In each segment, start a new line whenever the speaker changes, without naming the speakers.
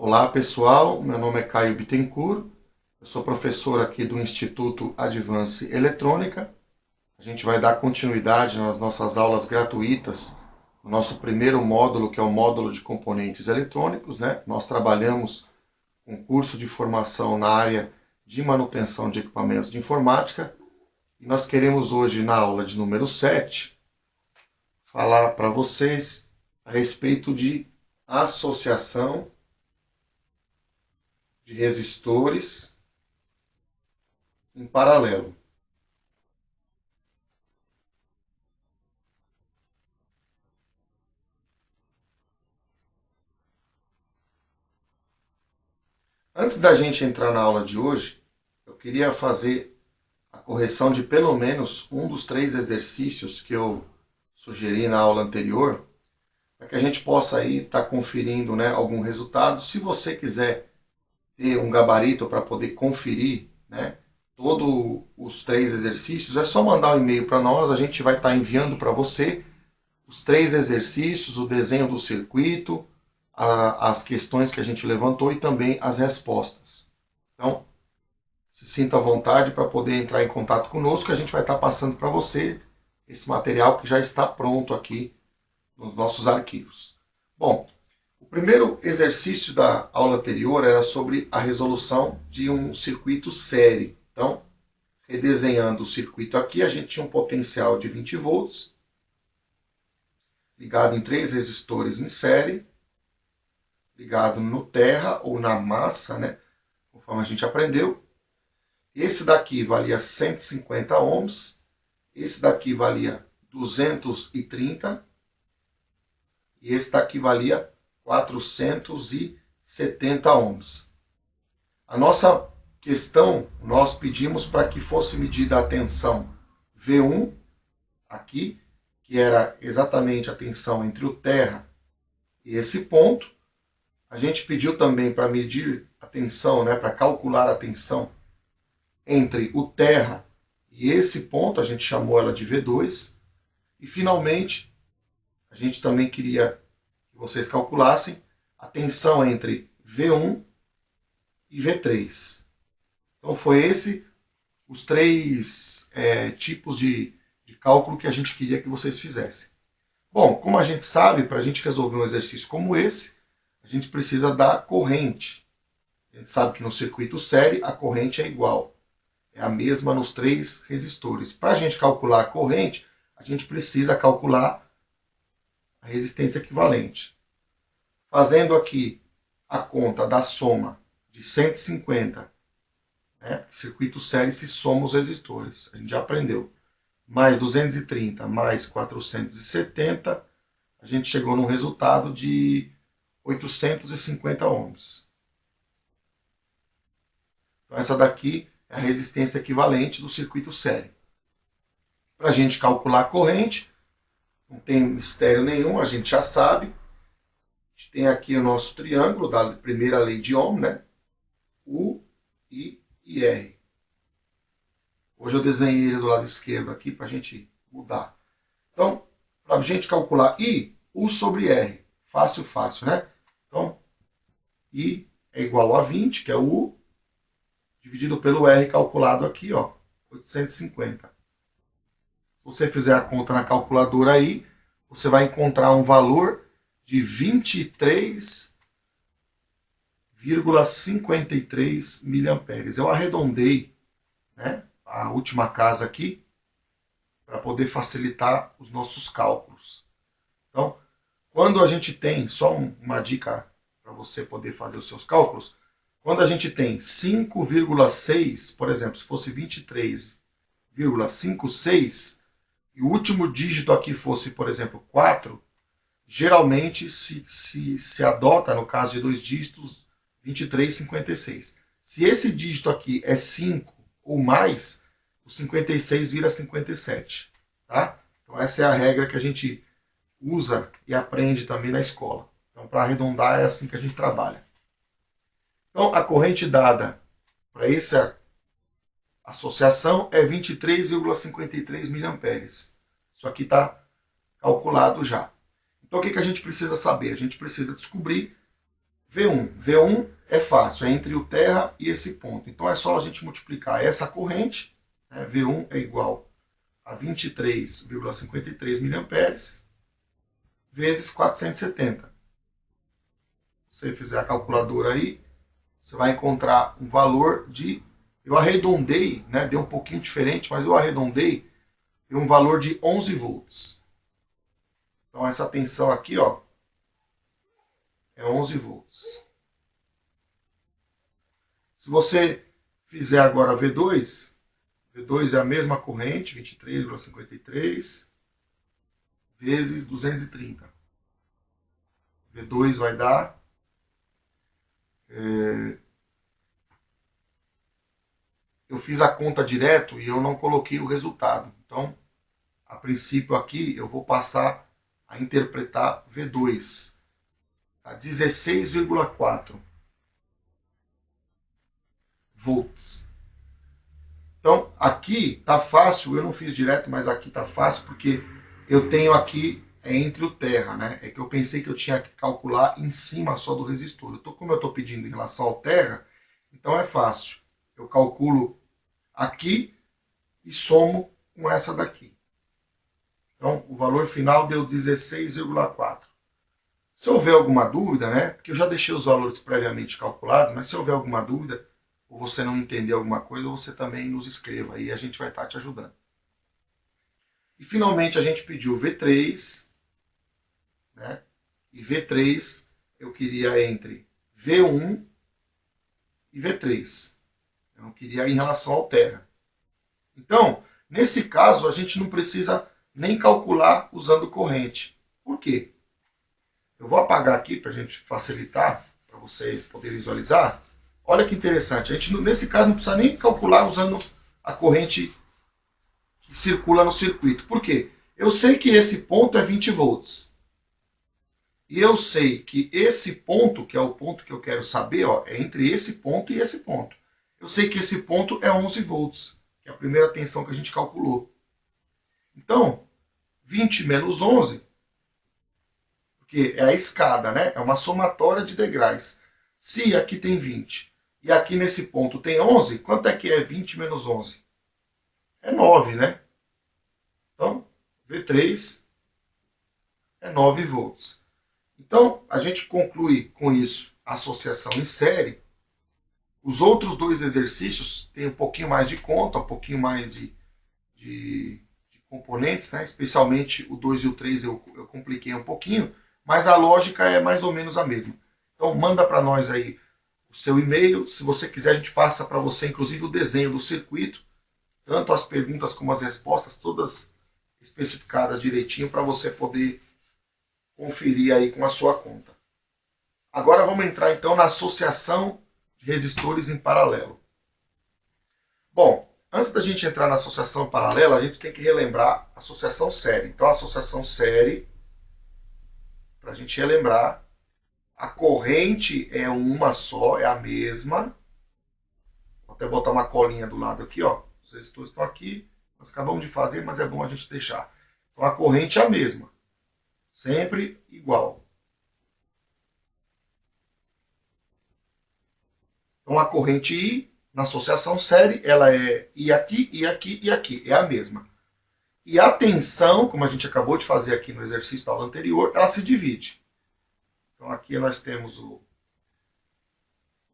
Olá pessoal, meu nome é Caio Bittencourt, eu sou professor aqui do Instituto Advance Eletrônica. A gente vai dar continuidade nas nossas aulas gratuitas, no nosso primeiro módulo, que é o módulo de componentes eletrônicos, né? Nós trabalhamos um curso de formação na área de manutenção de equipamentos de informática e nós queremos hoje, na aula de número 7, falar para vocês a respeito de associação de resistores em paralelo. Antes da gente entrar na aula de hoje, eu queria fazer a correção de pelo menos um dos 3 exercícios que eu sugeri na aula anterior, para que a gente possa aí estar conferindo, né, algum resultado. Se você quiser ter um gabarito para poder conferir, né, todos os 3 exercícios, é só mandar um e-mail para nós, a gente vai estar enviando para você os 3 exercícios, o desenho do circuito, as questões que a gente levantou e também as respostas. Então, se sinta à vontade para poder entrar em contato conosco, que a gente vai estar passando para você esse material que já está pronto aqui nos nossos arquivos. Bom, o primeiro exercício da aula anterior era sobre a resolução de um circuito série. Então, redesenhando o circuito aqui, a gente tinha um potencial de 20 volts, ligado em 3 resistores em série, ligado no terra ou na massa, né, conforme a gente aprendeu. Esse daqui valia 150 ohms, esse daqui valia 230 e esse daqui valia 470 ohms. A nossa questão, nós pedimos para que fosse medida a tensão V1 aqui, que era exatamente a tensão entre o terra e esse ponto. A gente pediu também para medir a tensão, né, para calcular a tensão entre o terra e esse ponto, a gente chamou ela de V2. E finalmente, a gente também queria que vocês calculassem a tensão entre V1 e V3. Então foi esse os 3 tipos de cálculo que a gente queria que vocês fizessem. Bom, como a gente sabe, para a gente resolver um exercício como esse, a gente precisa da corrente. A gente sabe que no circuito série a corrente é igual. É a mesma nos 3 resistores. Para a gente calcular a corrente, a gente precisa calcular a resistência equivalente. Fazendo aqui a conta da soma de 150, né? Circuito série se soma os resistores, a gente já aprendeu. Mais 230 mais 470, a gente chegou num resultado de 850 ohms. Então essa daqui é a resistência equivalente do circuito série. Para a gente calcular a corrente, não tem mistério nenhum, a gente já sabe. A gente tem aqui o nosso triângulo da primeira lei de Ohm, né? U, I e R. Hoje eu desenhei ele do lado esquerdo aqui para a gente mudar. Então, para a gente calcular I, U sobre R. Fácil, fácil, né? Então, I é igual a 20, que é o U, dividido pelo R calculado aqui, ó, 850. Se você fizer a conta na calculadora aí, você vai encontrar um valor de 23,53 miliamperes. Eu arredondei, né, a última casa aqui para poder facilitar os nossos cálculos. Então, quando a gente tem, só uma dica para você poder fazer os seus cálculos, quando a gente tem 5,6, por exemplo, se fosse 23,56, e o último dígito aqui fosse, por exemplo, 4, geralmente se adota, no caso de 2 dígitos, 23,56. Se esse dígito aqui é 5 ou mais, o 56 vira 57. Tá? Então essa é a regra que a gente usa e aprende também na escola. Então, para arredondar, é assim que a gente trabalha. Então, a corrente dada para essa associação é 23,53 miliamperes. Isso aqui está calculado já. Então, o que a gente precisa saber? A gente precisa descobrir V1. V1 é fácil, é entre o terra e esse ponto. Então é só a gente multiplicar essa corrente, né? V1 é igual a 23,53 miliamperes vezes 470. Se você fizer a calculadora aí, você vai encontrar um valor de, eu arredondei, né? Deu um pouquinho diferente, mas eu arredondei, deu um valor de 11 volts. Então essa tensão aqui, ó, é 11 volts. Se você fizer agora V2, V2 é a mesma corrente, 23,53 vezes 230. V2 vai dar... eu fiz a conta direto e eu não coloquei o resultado. Então, a princípio aqui, eu vou passar a interpretar V2. Tá? 16,4 volts. Então, aqui tá fácil, eu não fiz direto, mas aqui tá fácil, porque eu tenho aqui entre o terra, né? É que eu pensei que eu tinha que calcular em cima só do resistor. Como eu estou pedindo em relação ao terra, então é fácil. Eu calculo aqui e somo com essa daqui. Então, o valor final deu 16,4. Se houver alguma dúvida, né? Porque eu já deixei os valores previamente calculados, mas se houver alguma dúvida, ou você não entender alguma coisa, você também nos escreva aí, a gente vai estar te ajudando. E finalmente a gente pediu V3, né? E V3 eu queria entre V1 e V3. Eu não queria em relação ao terra. Então, nesse caso, a gente não precisa nem calcular usando corrente. Por quê? Eu vou apagar aqui para a gente facilitar, para você poder visualizar. Olha que interessante, a gente nesse caso não precisa nem calcular usando a corrente que circula no circuito. Por quê? Eu sei que esse ponto é 20 volts. E eu sei que esse ponto, que é o ponto que eu quero saber, ó, é entre esse ponto e esse ponto. Eu sei que esse ponto é 11 volts, que é a primeira tensão que a gente calculou. Então, 20 menos 11, porque é a escada, né? É uma somatória de degraus. Se aqui tem 20 e aqui nesse ponto tem 11, quanto é que é 20 menos 11? É 9, né? Então, V3 é 9 volts. Então, a gente conclui com isso a associação em série. Os outros dois exercícios têm um pouquinho mais de conta, um pouquinho mais de componentes, né? Especialmente o 2 e o 3 eu compliquei um pouquinho, mas a lógica é mais ou menos a mesma. Então, manda para nós aí o seu e-mail. Se você quiser, a gente passa para você, inclusive, o desenho do circuito, tanto as perguntas como as respostas, todas especificadas direitinho para você poder conferir aí com a sua conta. Agora vamos entrar então na associação de resistores em paralelo. Bom, antes da gente entrar na associação paralela, a gente tem que relembrar a associação série. Então, a associação série, para a gente relembrar, a corrente é uma só, é a mesma. Vou até botar uma colinha do lado aqui, ó. Os resistores estão aqui, nós acabamos de fazer, mas é bom a gente deixar. Então, a corrente é a mesma, sempre igual. Então, a corrente I, na associação série, ela é I aqui, I aqui, I aqui. É a mesma. E a tensão, como a gente acabou de fazer aqui no exercício da aula anterior, ela se divide. Então, aqui nós temos o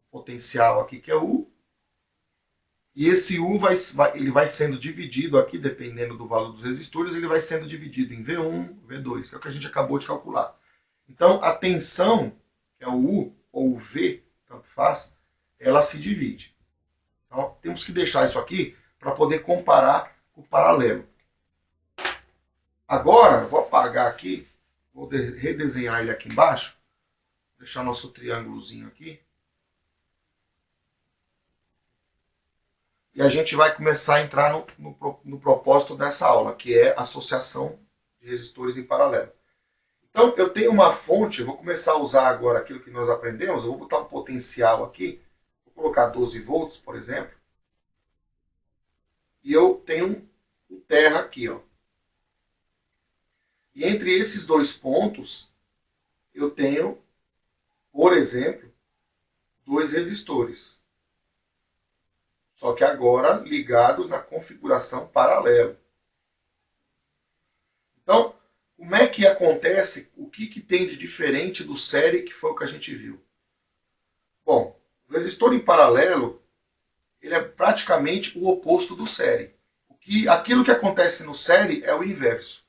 potencial aqui, que é U. E esse U ele vai sendo dividido aqui, dependendo do valor dos resistores, ele vai sendo dividido em V1, V2, que é o que a gente acabou de calcular. Então, a tensão, que é o U ou o V, tanto faz, ela se divide. Então, temos que deixar isso aqui para poder comparar com o paralelo. Agora, vou apagar aqui, vou redesenhar ele aqui embaixo, deixar nosso triângulozinho aqui. E a gente vai começar a entrar no propósito dessa aula, que é associação de resistores em paralelo. Então, eu tenho uma fonte, eu vou começar a usar agora aquilo que nós aprendemos, eu vou botar um potencial aqui, vou colocar 12 volts, por exemplo, e eu tenho um terra aqui, ó. E entre esses dois pontos, eu tenho, por exemplo, dois resistores. Só que agora ligados na configuração paralelo. Então, como é que acontece? O que tem de diferente do série, que foi o que a gente viu? Bom, o resistor em paralelo, ele é praticamente o oposto do série. Aquilo que acontece no série é o inverso.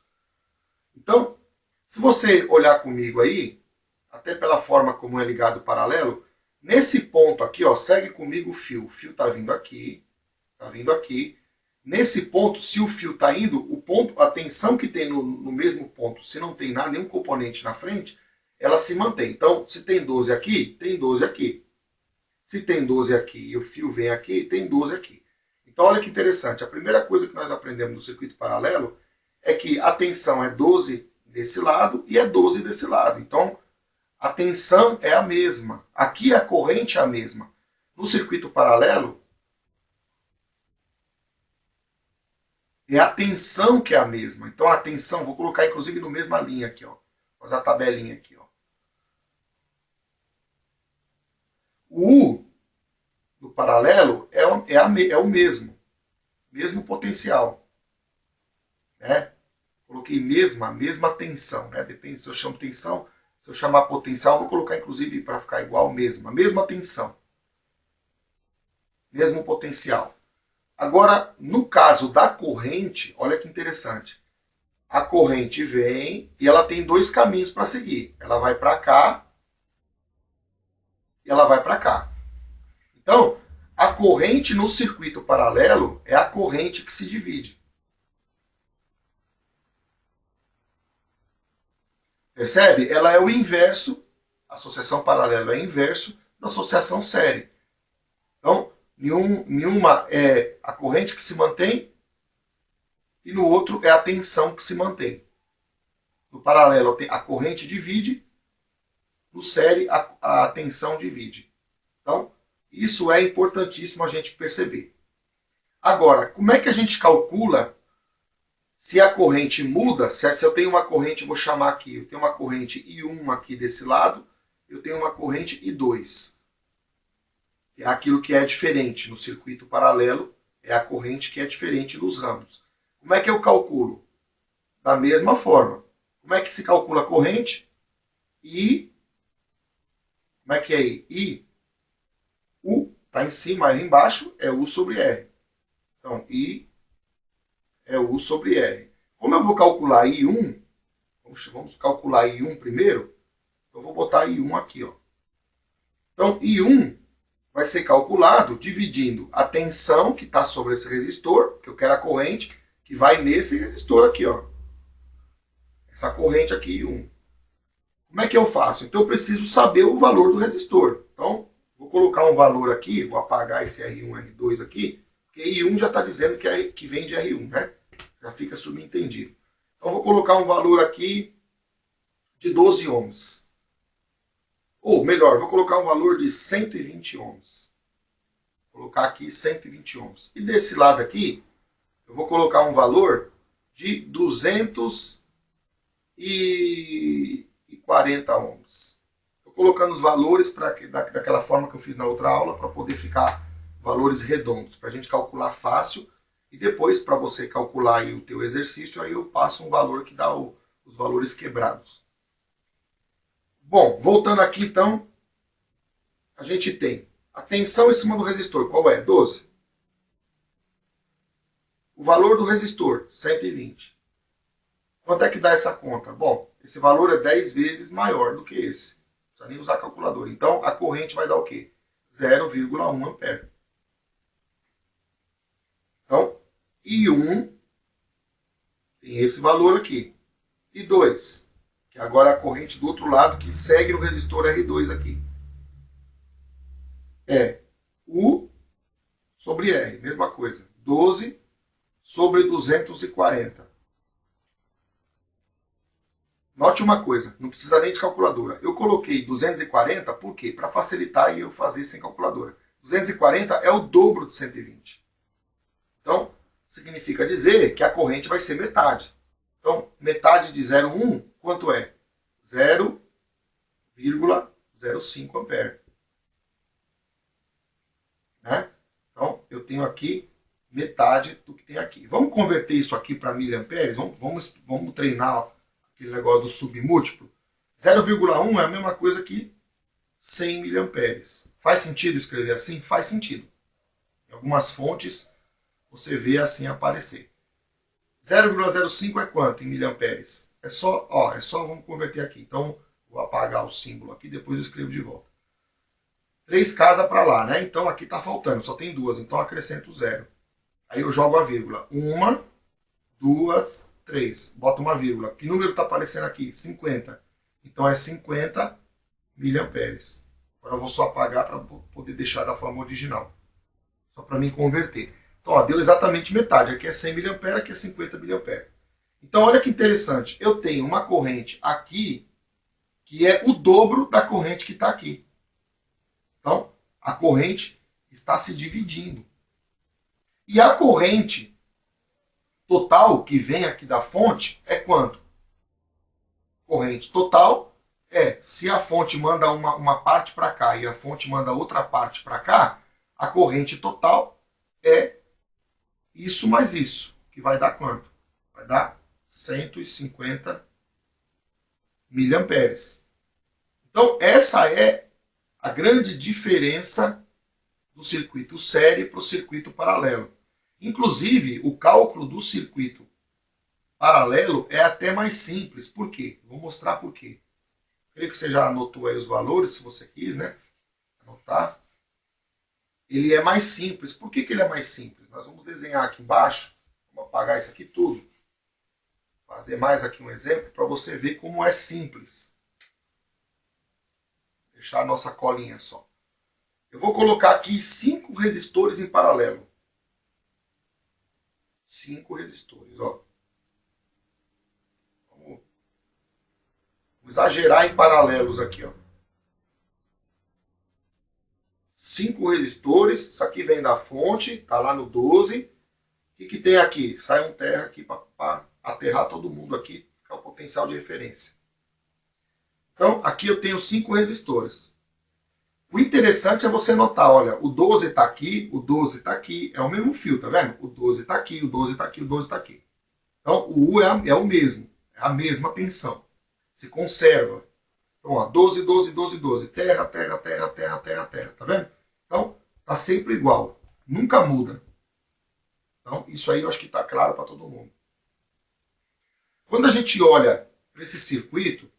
Então, se você olhar comigo aí, até pela forma como é ligado o paralelo, nesse ponto aqui, ó, segue comigo o fio. O fio está vindo aqui, está vindo aqui. Nesse ponto, se o fio está indo, o ponto, a tensão que tem no mesmo ponto, se não tem nada, nenhum componente na frente, ela se mantém. Então, se tem 12 aqui, tem 12 aqui. Se tem 12 aqui e o fio vem aqui, tem 12 aqui. Então, olha que interessante. A primeira coisa que nós aprendemos no circuito paralelo é que a tensão é 12 desse lado e é 12 desse lado. Então, a tensão é a mesma. Aqui a corrente é a mesma. No circuito paralelo, é a tensão que é a mesma. Então, a tensão, vou colocar inclusive no mesma linha aqui, ó. Vou fazer a tabelinha aqui, ó. O U do paralelo é o mesmo potencial. Né? Coloquei mesma tensão. Né? Depende se eu chamo tensão, se eu chamar potencial, vou colocar inclusive para ficar igual a mesma tensão. Mesmo potencial. Agora, no caso da corrente, olha que interessante. A corrente vem e ela tem dois caminhos para seguir. Ela vai para cá e ela vai para cá. Então, a corrente no circuito paralelo é a corrente que se divide. Percebe? Ela é o inverso, a associação paralela é o inverso da associação série. Então, nenhuma é a corrente que se mantém e no outro é a tensão que se mantém. No paralelo, a corrente divide, no série, a tensão divide. Então, isso é importantíssimo a gente perceber. Agora, como é que a gente calcula se a corrente muda? Se eu tenho uma corrente, vou chamar aqui, eu tenho uma corrente I1 aqui desse lado, eu tenho uma corrente I2. É aquilo que é diferente no circuito paralelo, é a corrente que é diferente nos ramos. Como é que eu calculo? Da mesma forma. Como é que se calcula a corrente? I, como é que é I? I, U está em cima, R embaixo, é U sobre R. Então, I é U sobre R. Como eu vou calcular I1, vamos calcular I1 primeiro, eu vou botar I1 aqui. Ó. Então, I1 vai ser calculado dividindo a tensão que está sobre esse resistor, que eu quero a corrente, que vai nesse resistor aqui. Ó. Essa corrente aqui, I1. Como é que eu faço? Então, eu preciso saber o valor do resistor. Então, vou colocar um valor aqui, vou apagar esse R1, R2 aqui, porque I1 já está dizendo que vem de R1, né? Já fica subentendido. Então, vou colocar um valor aqui de 12 ohms. Ou, melhor, vou colocar um valor de 120 ohms. Vou colocar aqui 120 ohms. E desse lado aqui, eu vou colocar um valor de 240 ohms. Estou colocando os valores daquela forma que eu fiz na outra aula, para poder ficar valores redondos, para a gente calcular fácil. E depois, para você calcular aí o teu exercício, aí eu passo um valor que dá os valores quebrados. Bom, voltando aqui então, a gente tem a tensão em cima do resistor. Qual é? 12. O valor do resistor, 120. Quanto é que dá essa conta? Bom, esse valor é 10 vezes maior do que esse. Não precisa nem usar calculador. Então, a corrente vai dar o quê? 0,1 ampere. Então, I1 tem esse valor aqui. I2, que agora é a corrente do outro lado que segue no resistor R2 aqui. É U sobre R, mesma coisa. 12 sobre 240. Note uma coisa, não precisa nem de calculadora. Eu coloquei 240, por quê? Para facilitar e eu fazer sem calculadora. 240 é o dobro de 120. Então, significa dizer que a corrente vai ser metade. Então, metade de 0,1, quanto é? 0,05 ampere. tenho aqui metade do que tem aqui. Vamos converter isso aqui para miliamperes? Vamos treinar aquele negócio do submúltiplo? 0,1 é a mesma coisa que 100 miliamperes. Faz sentido escrever assim? Faz sentido. Em algumas fontes você vê assim aparecer. 0,05 é quanto em miliamperes? Vamos converter aqui. Então, vou apagar o símbolo aqui, depois eu escrevo de volta. 3 casas para lá, né? Então aqui está faltando, só tem 2, então acrescento 0. Aí eu jogo a vírgula. 1, 2, 3. Bota uma vírgula. Que número está aparecendo aqui? 50. Então é 50 miliamperes. Agora eu vou só apagar para poder deixar da forma original. Só para me converter. Então, ó, deu exatamente metade. Aqui é 100 miliamperes, aqui é 50 miliamperes. Então, olha que interessante. Eu tenho uma corrente aqui que é o dobro da corrente que está aqui. Então, a corrente está se dividindo. E a corrente total que vem aqui da fonte é quanto? Corrente total é, se a fonte manda uma parte para cá e a fonte manda outra parte para cá, a corrente total é isso mais isso, que vai dar quanto? Vai dar 150 miliamperes. Então, essa é a grande diferença do circuito série para o circuito paralelo. Inclusive, o cálculo do circuito paralelo é até mais simples. Por quê? Vou mostrar por quê. Creio que você já anotou aí os valores, se você quis, né? Anotar. Ele é mais simples. Por que ele é mais simples? Nós vamos desenhar aqui embaixo. Vamos apagar isso aqui tudo. Fazer mais aqui um exemplo para você ver como é simples. Deixar a nossa colinha só. Eu vou colocar aqui 5 resistores em paralelo. 5 resistores, ó. Vamos exagerar em paralelos aqui, ó. 5 resistores, isso aqui vem da fonte, tá lá no 12. O que tem aqui? Sai um terra aqui para aterrar todo mundo aqui, que é o potencial de referência. Então, aqui eu tenho 5 resistores. O interessante é você notar, olha, o 12 está aqui, o 12 está aqui, é o mesmo fio, tá vendo? O 12 está aqui, o 12 está aqui, o 12 está aqui. Então, o U é o mesmo, é a mesma tensão. Se conserva. Então, ó, 12, 12, 12, 12. Terra, terra, terra, terra, terra, terra. Tá vendo? Então, tá sempre igual. Nunca muda. Então, isso aí eu acho que está claro para todo mundo. Quando a gente olha para esse circuito,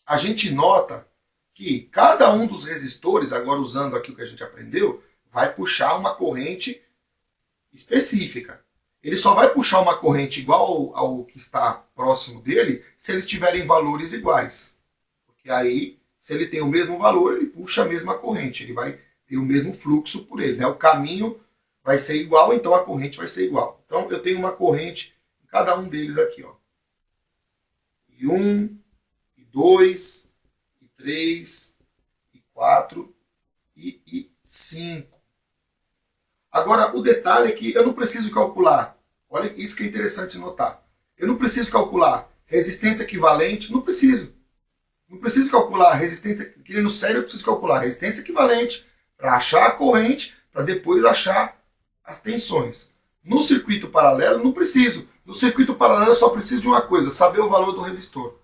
a gente nota que cada um dos resistores, agora usando aqui o que a gente aprendeu, vai puxar uma corrente específica. Ele só vai puxar uma corrente igual ao que está próximo dele se eles tiverem valores iguais. Porque aí, se ele tem o mesmo valor, ele puxa a mesma corrente. Ele vai ter o mesmo fluxo por ele, né? O caminho vai ser igual, então a corrente vai ser igual. Então, eu tenho uma corrente em cada um deles aqui, ó. E 1, e 2, e 3, e 4, e 5. Agora, o detalhe é que eu não preciso calcular. Olha, isso que é interessante notar. Eu não preciso calcular resistência equivalente, não preciso. Não preciso calcular resistência, que no sério eu preciso calcular resistência equivalente para achar a corrente, para depois achar as tensões. No circuito paralelo, não preciso. No circuito paralelo, eu só preciso de uma coisa, saber o valor do resistor.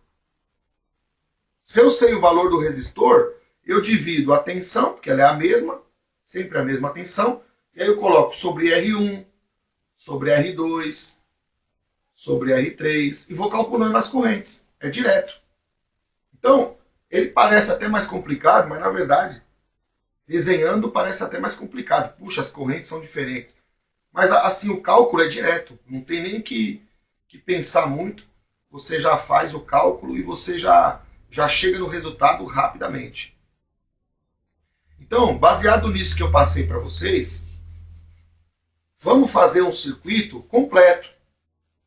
Se eu sei o valor do resistor, eu divido a tensão, porque ela é a mesma, sempre a mesma tensão, e aí eu coloco sobre R1, sobre R2, sobre R3, e vou calculando as correntes. É direto. Então, ele parece até mais complicado, mas na verdade, desenhando parece até mais complicado. Puxa, as correntes são diferentes. Mas assim, o cálculo é direto. Não tem nem que pensar muito. Você já faz o cálculo e você já chega no resultado rapidamente. Então, baseado nisso que eu passei para vocês, vamos fazer um circuito completo,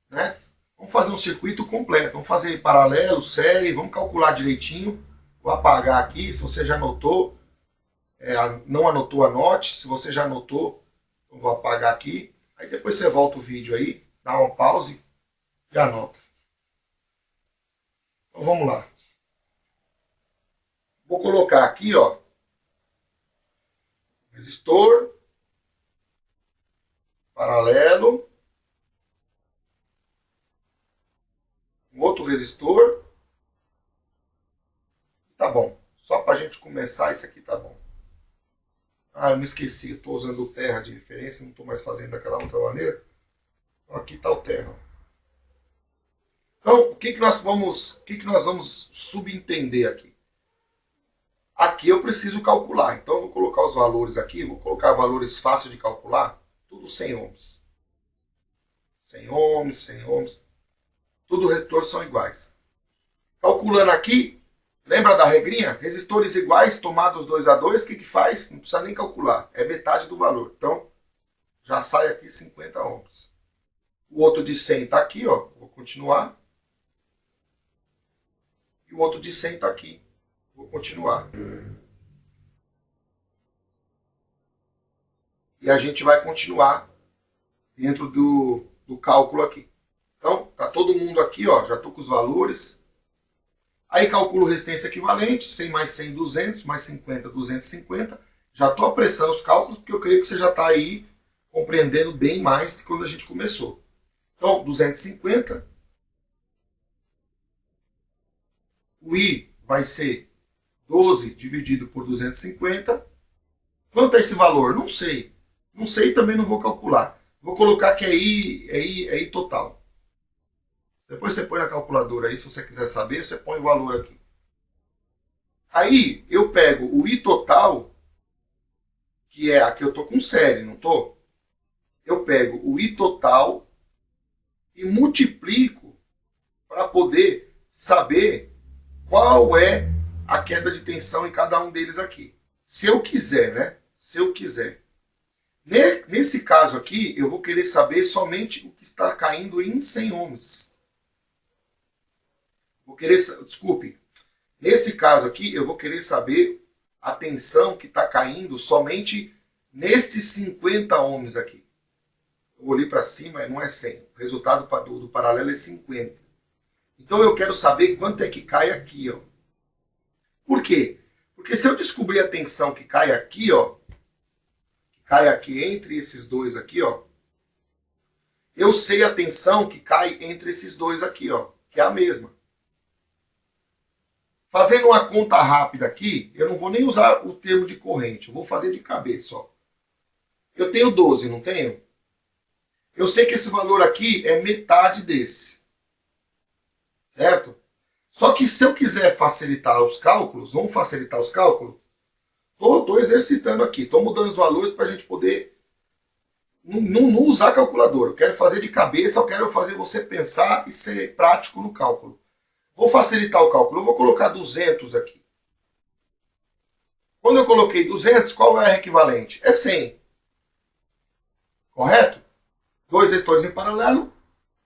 né? Vamos fazer um circuito completo. Vamos fazer paralelo, série, vamos calcular direitinho. Vou apagar aqui, se você já anotou. Não anotou, anote. Se você já anotou, eu vou apagar aqui. Aí depois você volta o vídeo aí, dá uma pause e anota. Então vamos lá. Vou colocar aqui, ó, resistor, paralelo, um outro resistor. Tá bom. Só para a gente começar, isso aqui tá bom. Ah, eu me esqueci. Estou usando o terra de referência, não estou mais fazendo daquela outra maneira. Então, aqui está o terra. Então, o que nós vamos subentender aqui? Aqui eu preciso calcular. Então, eu vou colocar os valores aqui. Vou colocar valores fáceis de calcular. Tudo 100 ohms. 100 ohms, 100 ohms. Tudo resistores são iguais. Calculando aqui, lembra da regrinha? Resistores iguais, tomados 2 a 2, o que faz? Não precisa nem calcular. É metade do valor. Então, já sai aqui 50 ohms. O outro de 100 está aqui, ó. Vou continuar. E o outro de 100 está aqui. Vou continuar. E a gente vai continuar dentro do cálculo aqui. Então, tá todo mundo aqui, ó. Já estou com os valores. Aí calculo resistência equivalente. 100 mais 100, 200. Mais 50, 250. Já estou apressando os cálculos, porque eu creio que você já está aí compreendendo bem mais de quando a gente começou. Então, 250. O I vai ser 12 dividido por 250. Quanto é esse valor? Não sei. Não sei e também não vou calcular. Vou colocar que é I total. Depois você põe na calculadora aí, se você quiser saber, você põe o valor aqui. Aí eu pego o I total, que é aqui eu estou com série, não estou? Eu pego o I total e multiplico para poder saber qual é a queda de tensão em cada um deles aqui. Se eu quiser, né? Se eu quiser. Nesse caso aqui, eu vou querer saber somente o que está caindo em 100 ohms. Desculpe. Nesse caso aqui, eu vou querer saber a tensão que está caindo somente nestes 50 ohms aqui. Eu olhei para cima, não é 100. O resultado do paralelo é 50. Então eu quero saber quanto é que cai aqui, ó. Por quê? Porque se eu descobrir a tensão que cai aqui, ó, que cai aqui entre esses dois aqui, ó, eu sei a tensão que cai entre esses dois aqui, ó, que é a mesma. Fazendo uma conta rápida aqui, eu não vou nem usar o termo de corrente, eu vou fazer de cabeça, ó. Eu tenho 12, não tenho? Eu sei que esse valor aqui é metade desse. Certo? Só que se eu quiser facilitar os cálculos, vamos facilitar os cálculos? Estou exercitando aqui, estou mudando os valores para a gente poder não usar calculadora. Eu quero fazer de cabeça, eu quero fazer você pensar e ser prático no cálculo. Vou facilitar o cálculo, eu vou colocar 200 aqui. Quando eu coloquei 200, qual é a equivalente? É 100. Correto? Dois resistores em paralelo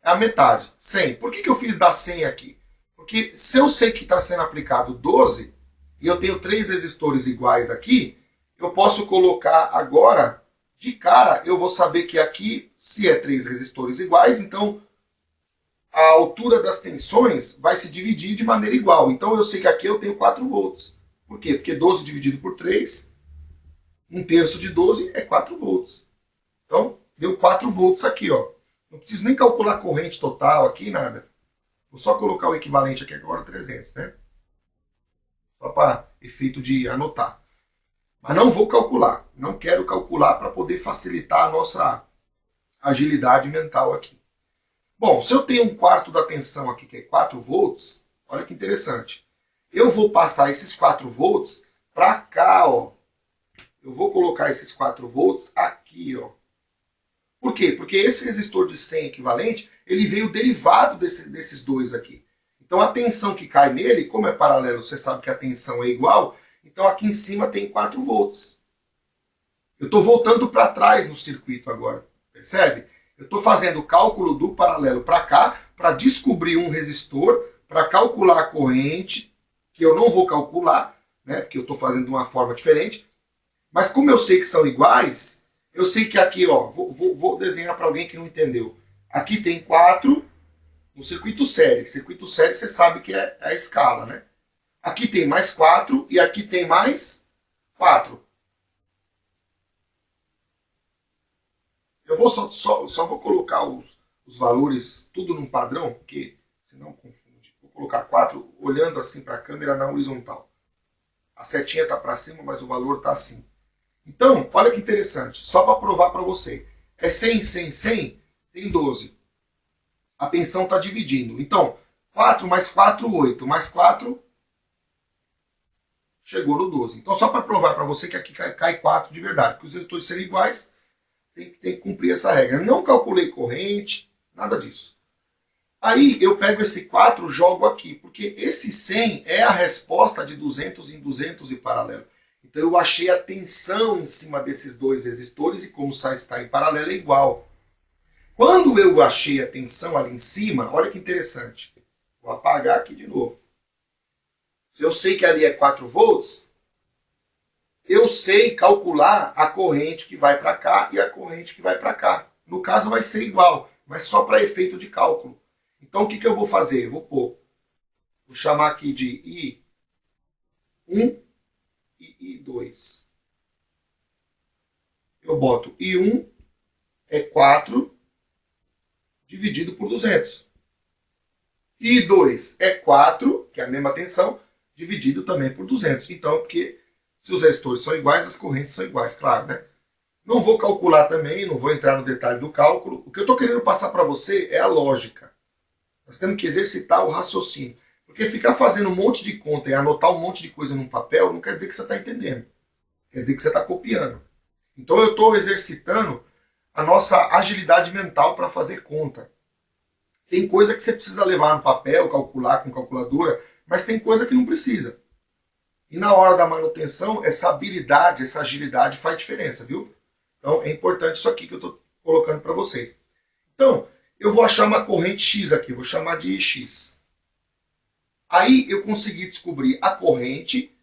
é a metade, 100. Por que eu fiz dar 100 aqui? Porque se eu sei que está sendo aplicado 12, e eu tenho 3 resistores iguais aqui, eu posso colocar agora, de cara, eu vou saber que aqui, se é 3 resistores iguais, então a altura das tensões vai se dividir de maneira igual. Então eu sei que aqui eu tenho 4 volts. Por quê? Porque 12 dividido por 3, 1/3 de 12 é 4 volts. Então, deu 4 volts aqui, ó. Não preciso nem calcular a corrente total aqui, nada. Vou só colocar o equivalente aqui agora, 300, né? Só para efeito de anotar. Mas não vou calcular. Não quero calcular para poder facilitar a nossa agilidade mental aqui. Bom, se eu tenho 1/4 da tensão aqui, que é 4 volts, olha que interessante. Eu vou passar esses 4 volts para cá, ó. Eu vou colocar esses 4 volts aqui, ó. Por quê? Porque esse resistor de 100 equivalente, ele veio derivado desses dois aqui. Então a tensão que cai nele, como é paralelo, você sabe que a tensão é igual, então aqui em cima tem 4 volts. Eu estou voltando para trás no circuito agora, percebe? Eu estou fazendo o cálculo do paralelo para cá, para descobrir um resistor, para calcular a corrente, que eu não vou calcular, né, porque eu estou fazendo de uma forma diferente. Mas como eu sei que são iguais, eu sei que aqui, ó, vou desenhar para alguém que não entendeu. Aqui tem 4 no circuito série. Circuito série você sabe que é a escala, né? Aqui tem mais 4 e aqui tem mais 4. Eu vou só vou colocar os valores tudo num padrão, porque senão confunde. Vou colocar 4 olhando assim para a câmera na horizontal. A setinha está para cima, mas o valor está assim. Então, olha que interessante, só para provar para você. É 100, 100, 100, tem 12. A tensão está dividindo. Então, 4 mais 4, 8. Mais 4, chegou no 12. Então, só para provar para você que aqui cai 4 de verdade. Porque os resistores serem iguais, tem que cumprir essa regra. Não calculei corrente, nada disso. Aí, eu pego esse 4 e jogo aqui. Porque esse 100 é a resposta de 200 em 200 e paralelo. Então, eu achei a tensão em cima desses dois resistores e como está em paralelo é igual. Quando eu achei a tensão ali em cima, olha que interessante. Vou apagar aqui de novo. Se eu sei que ali é 4 volts, eu sei calcular a corrente que vai para cá e a corrente que vai para cá. No caso vai ser igual, mas só para efeito de cálculo. Então o que eu vou fazer? Vou chamar aqui de I1 e I2. Eu boto I1 é 4 dividido por 200. I2 é 4, que é a mesma tensão, dividido também por 200. Então, porque se os resistores são iguais, as correntes são iguais, claro, né? Não vou calcular também, não vou entrar no detalhe do cálculo. O que eu estou querendo passar para você é a lógica. Nós temos que exercitar o raciocínio. Porque ficar fazendo um monte de conta e anotar um monte de coisa num papel não quer dizer que você está entendendo. Quer dizer que você está copiando. Então eu estou exercitando a nossa agilidade mental para fazer conta. Tem coisa que você precisa levar no papel, calcular com calculadora, mas tem coisa que não precisa. E na hora da manutenção, essa habilidade, essa agilidade faz diferença, viu? Então é importante isso aqui que eu estou colocando para vocês. Então, eu vou achar uma corrente X aqui, vou chamar de X. Aí eu consegui descobrir a corrente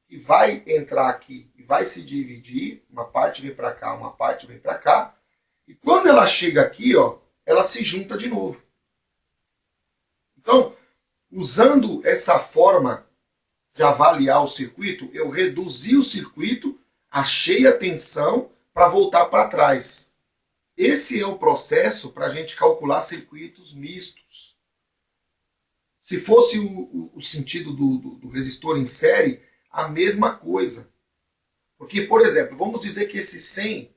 que vai entrar aqui e vai se dividir, uma parte vem para cá, uma parte vem para cá, e quando ela chega aqui, ó, ela se junta de novo. Então, usando essa forma de avaliar o circuito, eu reduzi o circuito, achei a tensão para voltar para trás. Esse é o processo para a gente calcular circuitos mistos. Se fosse o sentido do resistor em série, a mesma coisa. Porque, por exemplo, vamos dizer que esse 100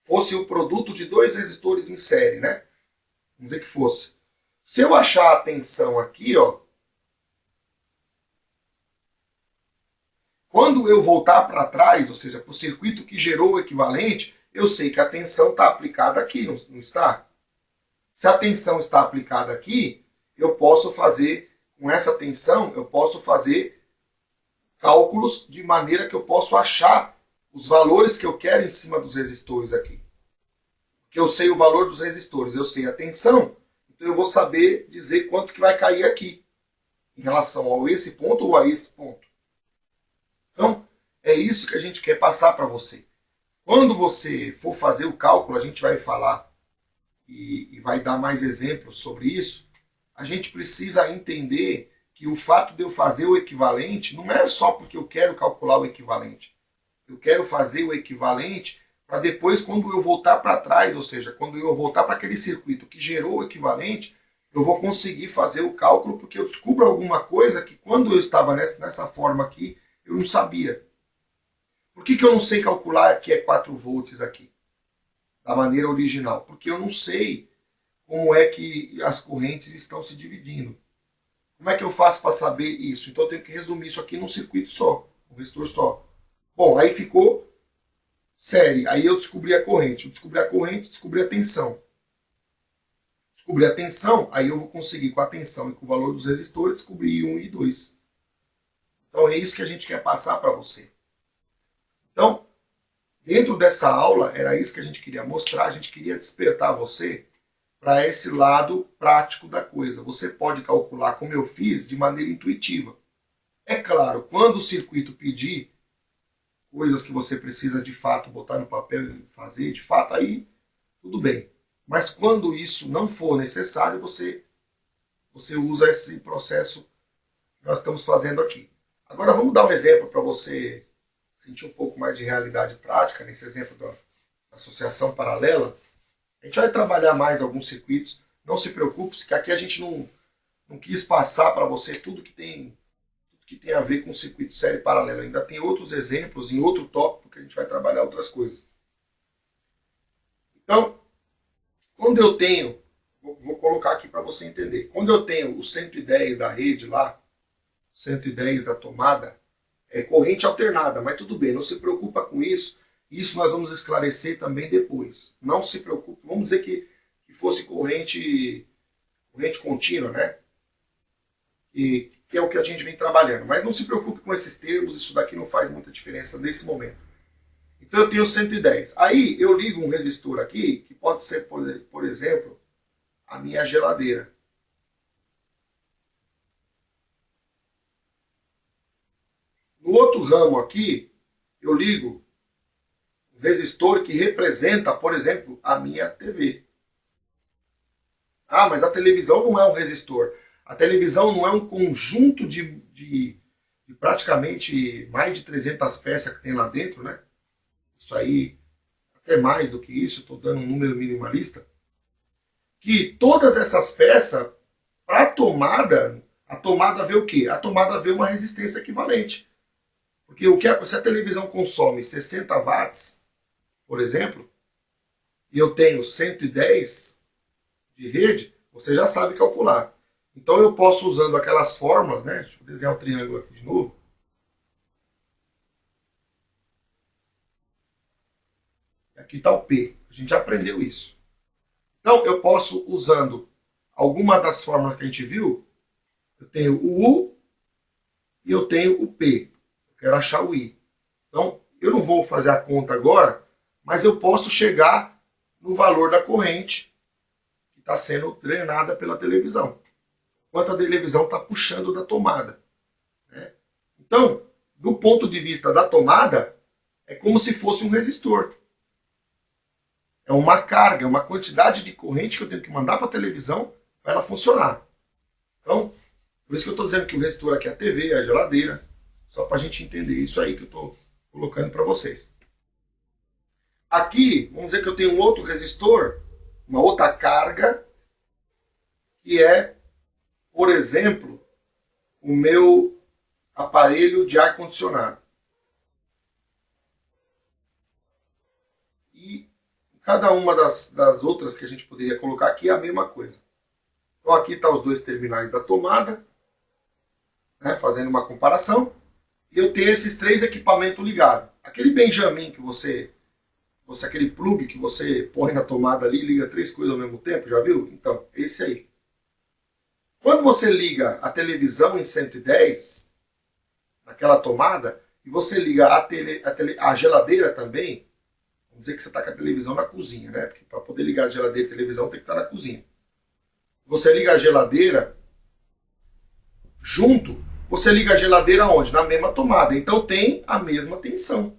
fosse o produto de dois resistores em série, né? Vamos dizer que fosse. Se eu achar a tensão aqui, ó, quando eu voltar para trás, ou seja, para o circuito que gerou o equivalente, eu sei que a tensão está aplicada aqui, não está? Se a tensão está aplicada aqui, eu posso fazer, com essa tensão, eu posso fazer cálculos de maneira que eu posso achar os valores que eu quero em cima dos resistores aqui. Porque eu sei o valor dos resistores, eu sei a tensão, então eu vou saber dizer quanto que vai cair aqui, em relação a esse ponto ou a esse ponto. Então, é isso que a gente quer passar para você. Quando você for fazer o cálculo, a gente vai falar e vai dar mais exemplos sobre isso, a gente precisa entender que o fato de eu fazer o equivalente não é só porque eu quero calcular o equivalente. Eu quero fazer o equivalente para depois, quando eu voltar para trás, ou seja, quando eu voltar para aquele circuito que gerou o equivalente, eu vou conseguir fazer o cálculo porque eu descubro alguma coisa que quando eu estava nessa forma aqui, eu não sabia. Por que eu não sei calcular que é 4 volts aqui? Da maneira original. Porque eu não sei como é que as correntes estão se dividindo. Como é que eu faço para saber isso? Então eu tenho que resumir isso aqui num circuito só, um resistor só. Bom, aí ficou série. Aí eu descobri a corrente. Eu descobri a corrente, descobri a tensão. Descobri a tensão, aí eu vou conseguir com a tensão e com o valor dos resistores descobrir I1 e I2. Então é isso que a gente quer passar para você. Então, dentro dessa aula, era isso que a gente queria mostrar, a gente queria despertar você para esse lado prático da coisa. Você pode calcular, como eu fiz, de maneira intuitiva. É claro, quando o circuito pedir coisas que você precisa de fato botar no papel e fazer, de fato, aí tudo bem. Mas quando isso não for necessário, você usa esse processo que nós estamos fazendo aqui. Agora vamos dar um exemplo para você sentir um pouco mais de realidade prática nesse exemplo da associação paralela, a gente vai trabalhar mais alguns circuitos. Não se preocupe, que aqui a gente não quis passar para você tudo que tem a ver com circuito série paralelo. Ainda tem outros exemplos em outro tópico que a gente vai trabalhar outras coisas. Então, quando eu tenho, vou colocar aqui para você entender, quando eu tenho o 110 da rede lá, 110 da tomada, é corrente alternada, mas tudo bem, não se preocupa com isso. Isso nós vamos esclarecer também depois. Não se preocupe, vamos dizer que fosse corrente contínua, né? Que é o que a gente vem trabalhando. Mas não se preocupe com esses termos, isso daqui não faz muita diferença nesse momento. Então eu tenho 110. Aí eu ligo um resistor aqui, que pode ser, por exemplo, a minha geladeira. No outro ramo aqui, eu ligo um resistor que representa, por exemplo, a minha TV. Ah, mas a televisão não é um resistor. A televisão não é um conjunto de praticamente mais de 300 peças que tem lá dentro, né? Isso aí, até mais do que isso, estou dando um número minimalista. Que todas essas peças, para a tomada vê o quê? A tomada vê uma resistência equivalente. Porque se a televisão consome 60 watts, por exemplo, e eu tenho 110 de rede, você já sabe calcular. Então eu posso, usando aquelas fórmulas, né? Deixa eu desenhar um triângulo aqui de novo. Aqui está o P. A gente já aprendeu isso. Então eu posso, usando alguma das fórmulas que a gente viu, eu tenho o U e eu tenho o P. Eu quero achar o I. Então eu não vou fazer a conta agora, mas eu posso chegar no valor da corrente que está sendo drenada pela televisão. Quanto a televisão está puxando da tomada. Né? Então, do ponto de vista da tomada, é como se fosse um resistor. É uma carga, uma quantidade de corrente que eu tenho que mandar para a televisão para ela funcionar. Então, por isso que eu estou dizendo que o resistor aqui é a TV, a geladeira, só para a gente entender isso aí que eu estou colocando para vocês. Aqui, vamos dizer que eu tenho um outro resistor, uma outra carga, que é, por exemplo, o meu aparelho de ar-condicionado. E cada uma das outras que a gente poderia colocar aqui é a mesma coisa. Então aqui estão os dois terminais da tomada, né, fazendo uma comparação. E eu tenho esses três equipamentos ligados. Aquele Benjamin que aquele plug que você põe na tomada ali e liga três coisas ao mesmo tempo, já viu? Então, esse aí. Quando você liga a televisão em 110, naquela tomada, e você liga a geladeira também, vamos dizer que você está com a televisão na cozinha, né? Porque para poder ligar a geladeira e a televisão tem que estar na cozinha. Você liga a geladeira junto, você liga a geladeira onde? Na mesma tomada. Então tem a mesma tensão.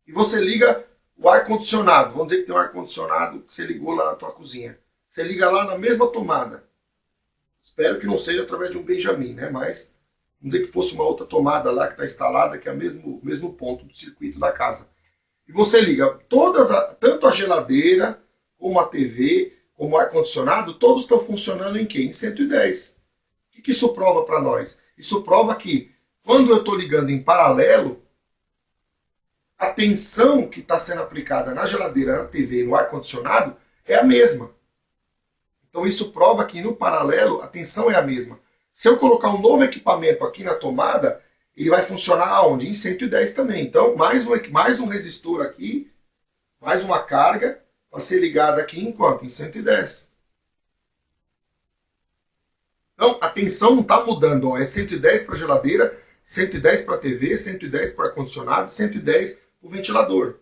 E você liga o ar-condicionado. Vamos dizer que tem um ar-condicionado que você ligou lá na tua cozinha. Você liga lá na mesma tomada. Espero que não seja através de um Benjamin, né? Mas vamos dizer que fosse uma outra tomada lá que está instalada, que é o mesmo ponto do circuito da casa. E você liga tanto a geladeira, como a TV, como o ar-condicionado, todos estão funcionando em quê? Em 110. O que isso prova para nós? Isso prova que quando eu estou ligando em paralelo, a tensão que está sendo aplicada na geladeira, na TV e no ar-condicionado é a mesma. Então isso prova que no paralelo a tensão é a mesma. Se eu colocar um novo equipamento aqui na tomada, ele vai funcionar aonde? Em 110 também. Então mais um resistor aqui, mais uma carga, vai ser ligada aqui em quanto? Em 110. Então a tensão não está mudando. Ó. É 110 para a geladeira, 110 para a TV, 110 para o ar-condicionado, 110 para o ventilador.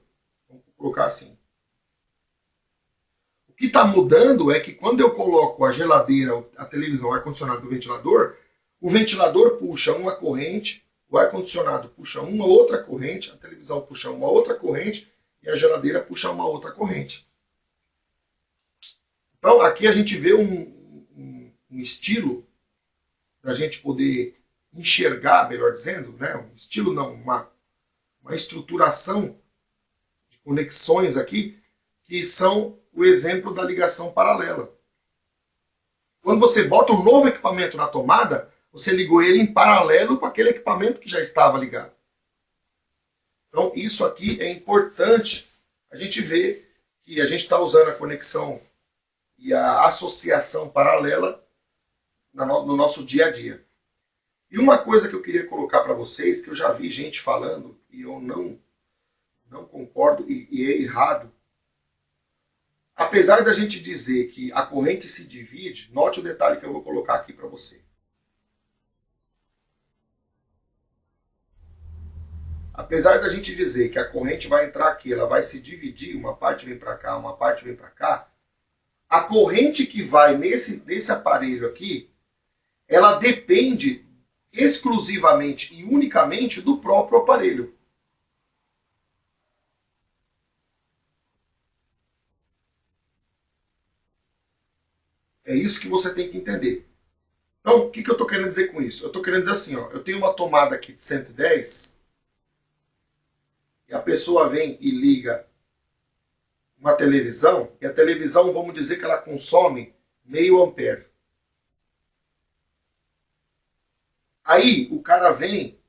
Vamos colocar assim. O que está mudando é que quando eu coloco a geladeira, a televisão, o ar-condicionado do ventilador, o ventilador puxa uma corrente, o ar-condicionado puxa uma outra corrente, a televisão puxa uma outra corrente e a geladeira puxa uma outra corrente. Então aqui a gente vê um estilo da gente poder enxergar, melhor dizendo, né? Um estilo não, uma estruturação de conexões aqui, que são o exemplo da ligação paralela. Quando você bota um novo equipamento na tomada, você ligou ele em paralelo com aquele equipamento que já estava ligado. Então, isso aqui é importante a gente ver que a gente está usando a conexão e a associação paralela no nosso dia a dia. E uma coisa que eu queria colocar para vocês, que eu já vi gente falando, e eu não concordo, e é errado. Apesar da gente dizer que a corrente se divide, note o detalhe que eu vou colocar aqui para você. Apesar da gente dizer que a corrente vai entrar aqui, ela vai se dividir, uma parte vem para cá, uma parte vem para cá, a corrente que vai nesse aparelho aqui, ela depende exclusivamente e unicamente do próprio aparelho. É isso que você tem que entender. Então, o que eu estou querendo dizer com isso? Eu estou querendo dizer assim, ó, eu tenho uma tomada aqui de 110, e a pessoa vem e liga uma televisão, e a televisão, vamos dizer que ela consome meio ampere. Aí o cara vem,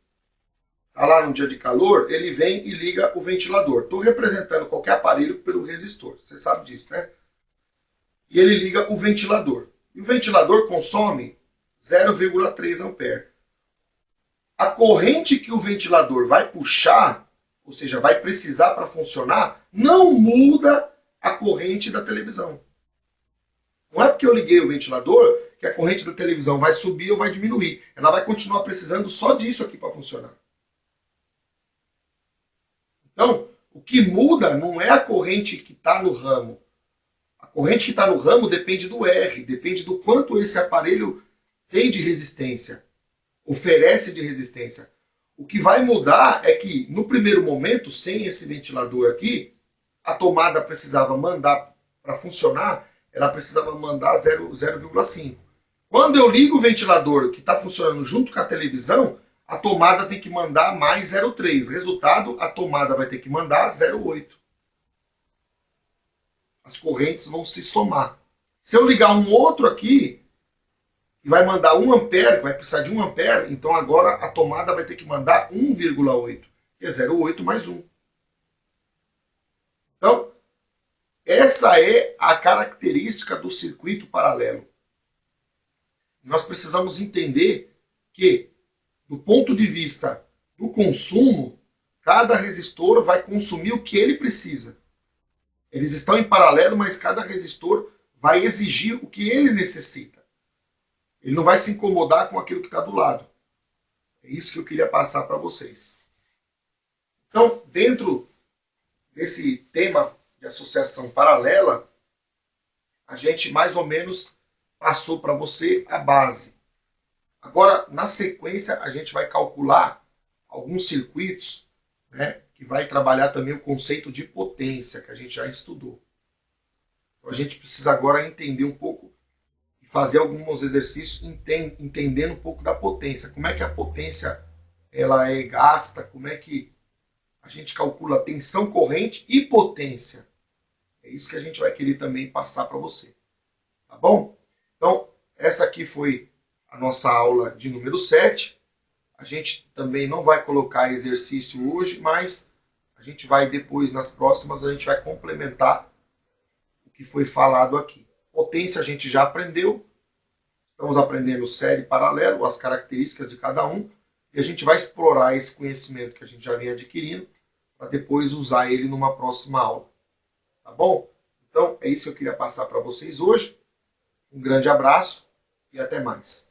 tá lá no dia de calor, ele vem e liga o ventilador. Estou representando qualquer aparelho pelo resistor, você sabe disso, né? E ele liga o ventilador. E o ventilador consome 0,3 ampere. A corrente que o ventilador vai puxar, ou seja, vai precisar para funcionar, não muda a corrente da televisão. Não é porque eu liguei o ventilador que a corrente da televisão vai subir ou vai diminuir. Ela vai continuar precisando só disso aqui para funcionar. Então, o que muda não é a corrente que está no ramo. A corrente que está no ramo depende do R, depende do quanto esse aparelho tem de resistência, oferece de resistência. O que vai mudar é que, no primeiro momento, sem esse ventilador aqui, a tomada precisava mandar para funcionar, ela precisava mandar 0,5. Quando eu ligo o ventilador que está funcionando junto com a televisão, a tomada tem que mandar mais 0,3. Resultado, a tomada vai ter que mandar 0,8. As correntes vão se somar. Se eu ligar um outro aqui, que vai mandar 1 ampere, que vai precisar de 1 ampere, então agora a tomada vai ter que mandar 1,8, que é 0,8 mais 1. Então, essa é a característica do circuito paralelo. Nós precisamos entender que, do ponto de vista do consumo, cada resistor vai consumir o que ele precisa. Eles estão em paralelo, mas cada resistor vai exigir o que ele necessita. Ele não vai se incomodar com aquilo que está do lado. É isso que eu queria passar para vocês. Então, dentro desse tema de associação paralela, a gente mais ou menos passou para você a base. Agora, na sequência, a gente vai calcular alguns circuitos, né, que vai trabalhar também o conceito de potência, que a gente já estudou. Então, a gente precisa agora entender um pouco e fazer alguns exercícios entendendo um pouco da potência. Como é que a potência ela é gasta, como é que a gente calcula tensão corrente e potência. É isso que a gente vai querer também passar para você. Tá bom? Então, essa aqui foi a nossa aula de número 7. A gente também não vai colocar exercício hoje, mas a gente vai depois, nas próximas, a gente vai complementar o que foi falado aqui. Potência a gente já aprendeu. Estamos aprendendo série e paralelo, as características de cada um. E a gente vai explorar esse conhecimento que a gente já vem adquirindo para depois usar ele numa próxima aula. Tá bom? Então, é isso que eu queria passar para vocês hoje. Um grande abraço e até mais.